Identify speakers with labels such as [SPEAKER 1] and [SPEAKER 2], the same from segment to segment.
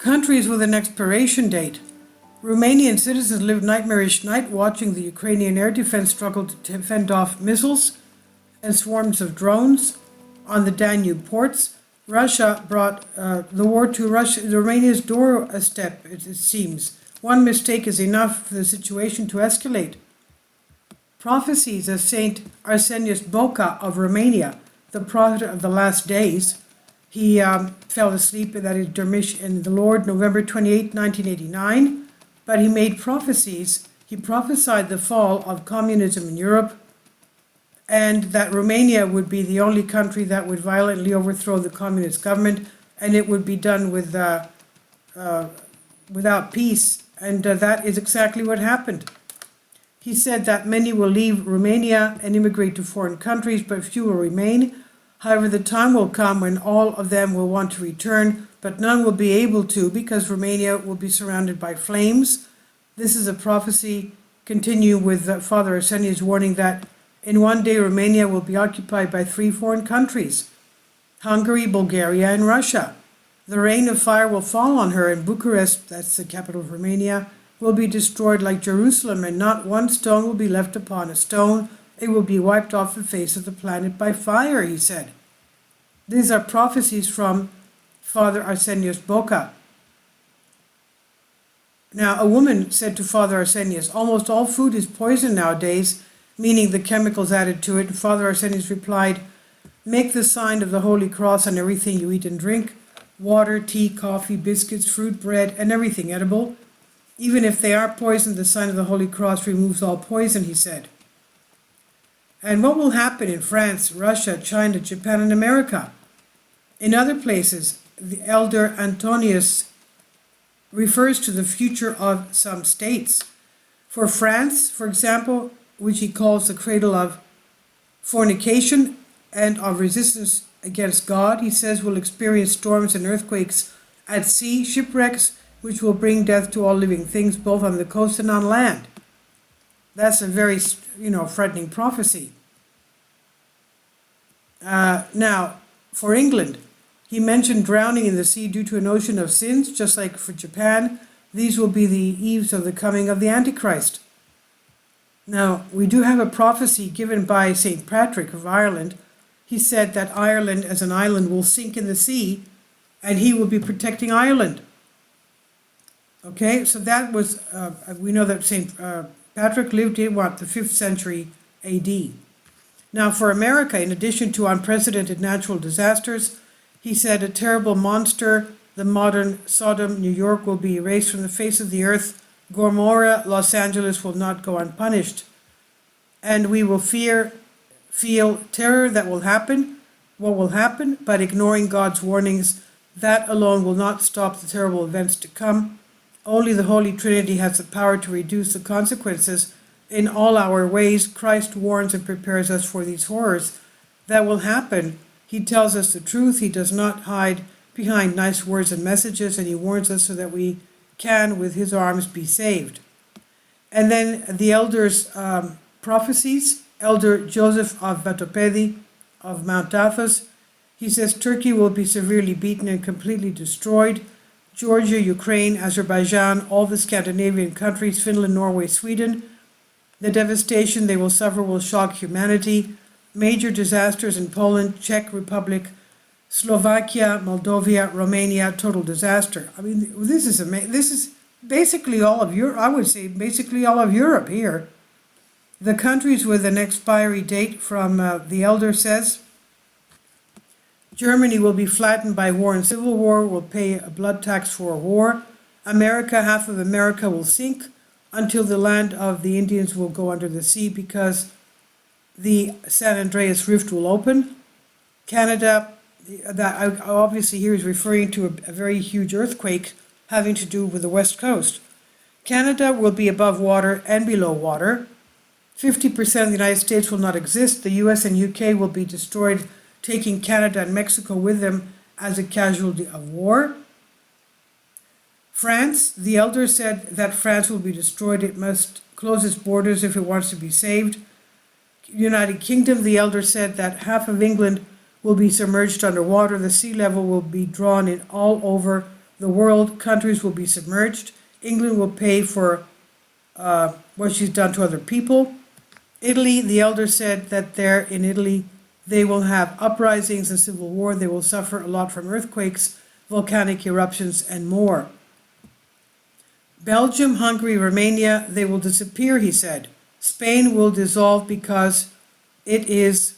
[SPEAKER 1] Countries with an expiration date. Romanian citizens live nightmarish night watching the Ukrainian air defense struggle to fend off missiles and swarms of drones on the Danube ports. Russia brought the war to Romania's doorstep, it seems. One mistake is enough for the situation to escalate. Prophecies of Saint Arsenius Boca of Romania, the prophet of the last days. He fell asleep at his dermish in the Lord, November 28, 1989. But he made prophecies. He prophesied the fall of communism in Europe and that Romania would be the only country that would violently overthrow the communist government, and it would be done with without peace. And that is exactly what happened. He said that many will leave Romania and immigrate to foreign countries, but few will remain. However, the time will come when all of them will want to return, but none will be able to because Romania will be surrounded by flames. This is a prophecy. Continue with Father Arsenius warning that in one day Romania will be occupied by 3 foreign countries: Hungary, Bulgaria, and Russia. The rain of fire will fall on her, and Bucharest, that's the capital of Romania, will be destroyed like Jerusalem, and not one stone will be left upon a stone. It will be wiped off the face of the planet by fire, he said. These are prophecies from Father Arsenius Boca. Now, a woman said to Father Arsenius, almost all food is poison nowadays, meaning the chemicals added to it. And Father Arsenius replied, make the sign of the Holy Cross on everything you eat and drink: water, tea, coffee, biscuits, fruit, bread, and everything edible. Even if they are poisoned, the sign of the Holy Cross removes all poison, he said. And what will happen in France, Russia, China, Japan, and America? In other places, the elder Antonius refers to the future of some states. For France, for example, which he calls the cradle of fornication and of resistance against God, he says will experience storms and earthquakes at sea, shipwrecks, which will bring death to all living things, both on the coast and on land. That's a very, frightening prophecy. Now, for England, he mentioned drowning in the sea due to an ocean of sins, just like for Japan. These will be the eves of the coming of the Antichrist. Now, we do have a prophecy given by St. Patrick of Ireland. He said that Ireland as an island will sink in the sea, and he will be protecting Ireland. Okay, so that was, we know that St. Patrick lived in, the 5th century AD. Now for America, in addition to unprecedented natural disasters, he said a terrible monster, the modern Sodom, New York, will be erased from the face of the earth. Gomorrah, Los Angeles will not go unpunished. And we will feel terror that will happen, what will happen, but ignoring God's warnings, that alone will not stop the terrible events to come. Only the Holy Trinity has the power to reduce the consequences. In all our ways, Christ warns and prepares us for these horrors that will happen. He tells us the truth. He does not hide behind nice words and messages, and he warns us so that we can, with his arms, be saved. And then the elders' prophecies. Elder Joseph of Vatopedi of Mount Athos, he says Turkey will be severely beaten and completely destroyed. Georgia, Ukraine, Azerbaijan, all the Scandinavian countries, Finland, Norway, Sweden. The devastation they will suffer will shock humanity. Major disasters in Poland, Czech Republic, Slovakia, Moldova, Romania, total disaster. I mean, this is basically all of Europe. I would say basically all of Europe here. The countries with an expiry date from the elder says, Germany will be flattened by war and civil war, will pay a blood tax for a war. America, half of America will sink until the land of the Indians will go under the sea because the San Andreas Rift will open. Canada, that obviously here is referring to a very huge earthquake having to do with the West Coast. Canada will be above water and below water. 50% of the United States will not exist. The US and UK will be destroyed, taking Canada and Mexico with them as a casualty of war. France, the elder said that France will be destroyed. It must close its borders if it wants to be saved. United Kingdom, the elder said that half of England will be submerged underwater. The sea level will be drawn in all over the world, countries will be submerged. England will pay for what she's done to other people. Italy, the elder said that there in Italy, they will have uprisings and civil war. They will suffer a lot from earthquakes, volcanic eruptions, and more. Belgium, Hungary, Romania, they will disappear, he said. Spain will dissolve because it is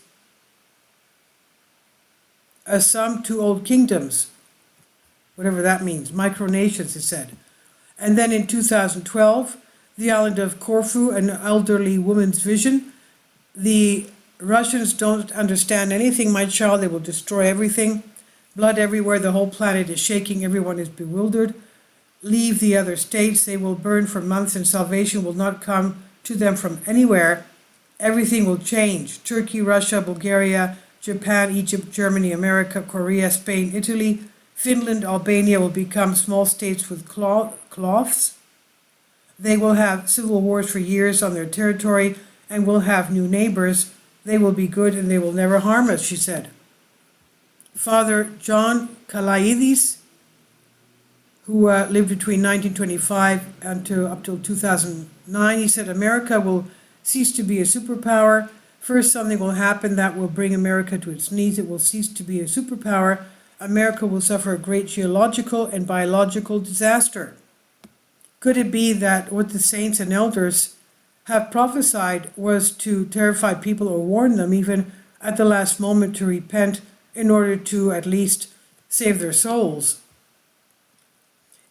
[SPEAKER 1] a sum to old kingdoms, whatever that means, micronations, he said. And then in 2012, the island of Corfu, an elderly woman's vision. The Russians don't understand anything, my child. They will destroy everything. Blood everywhere. The whole planet is shaking. Everyone is bewildered. Leave the other states. They will burn for months and salvation will not come to them from anywhere. Everything will change. Turkey, Russia, Bulgaria, Japan, Egypt, Germany, America, Korea, Spain, Italy, Finland, Albania will become small states with cloths. They will have civil wars for years on their territory and will have new neighbors. They will be good and they will never harm us, she said. Father John Kalaides, who lived between 1925 and up till 2009, he said America will cease to be a superpower. First, something will happen that will bring America to its knees. It will cease to be a superpower. America will suffer a great geological and biological disaster. Could it be that what the saints and elders have prophesied was to terrify people or warn them even at the last moment to repent in order to at least save their souls?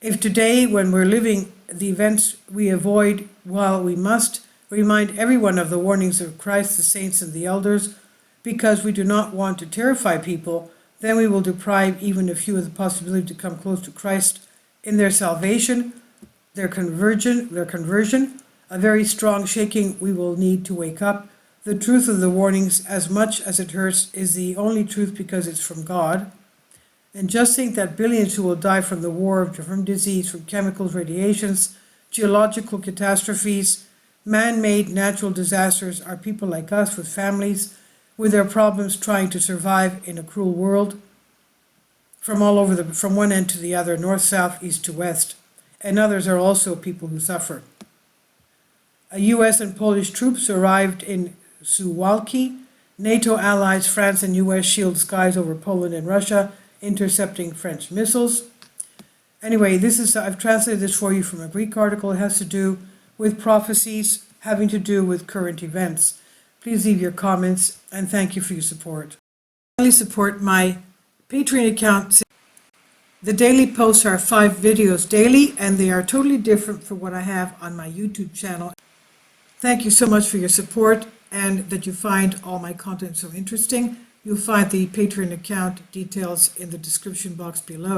[SPEAKER 1] If today, when we're living the events we avoid while we must, remind everyone of the warnings of Christ, the saints, and the elders, because we do not want to terrify people, then we will deprive even a few of the possibility to come close to Christ in their salvation, their conversion, a very strong shaking. We will need to wake up. The truth of the warnings, as much as it hurts, is the only truth because it's from God. And just think that billions who will die from the war, from disease, from chemicals, radiations, geological catastrophes, man-made natural disasters are people like us with families, with their problems trying to survive in a cruel world, from all over from one end to the other, north, south, east to west. And others are also people who suffer. US and Polish troops arrived in Suwalki. NATO allies, France and US shield skies over Poland and Russia, intercepting French missiles. Anyway, I've translated this for you from a Greek article. It has to do with prophecies having to do with current events. Please leave your comments and thank you for your support. Please support my Patreon account. The daily posts are 5 videos daily and they are totally different from what I have on my YouTube channel. Thank you so much for your support and that you find all my content so interesting. You'll find the Patreon account details in the description box below.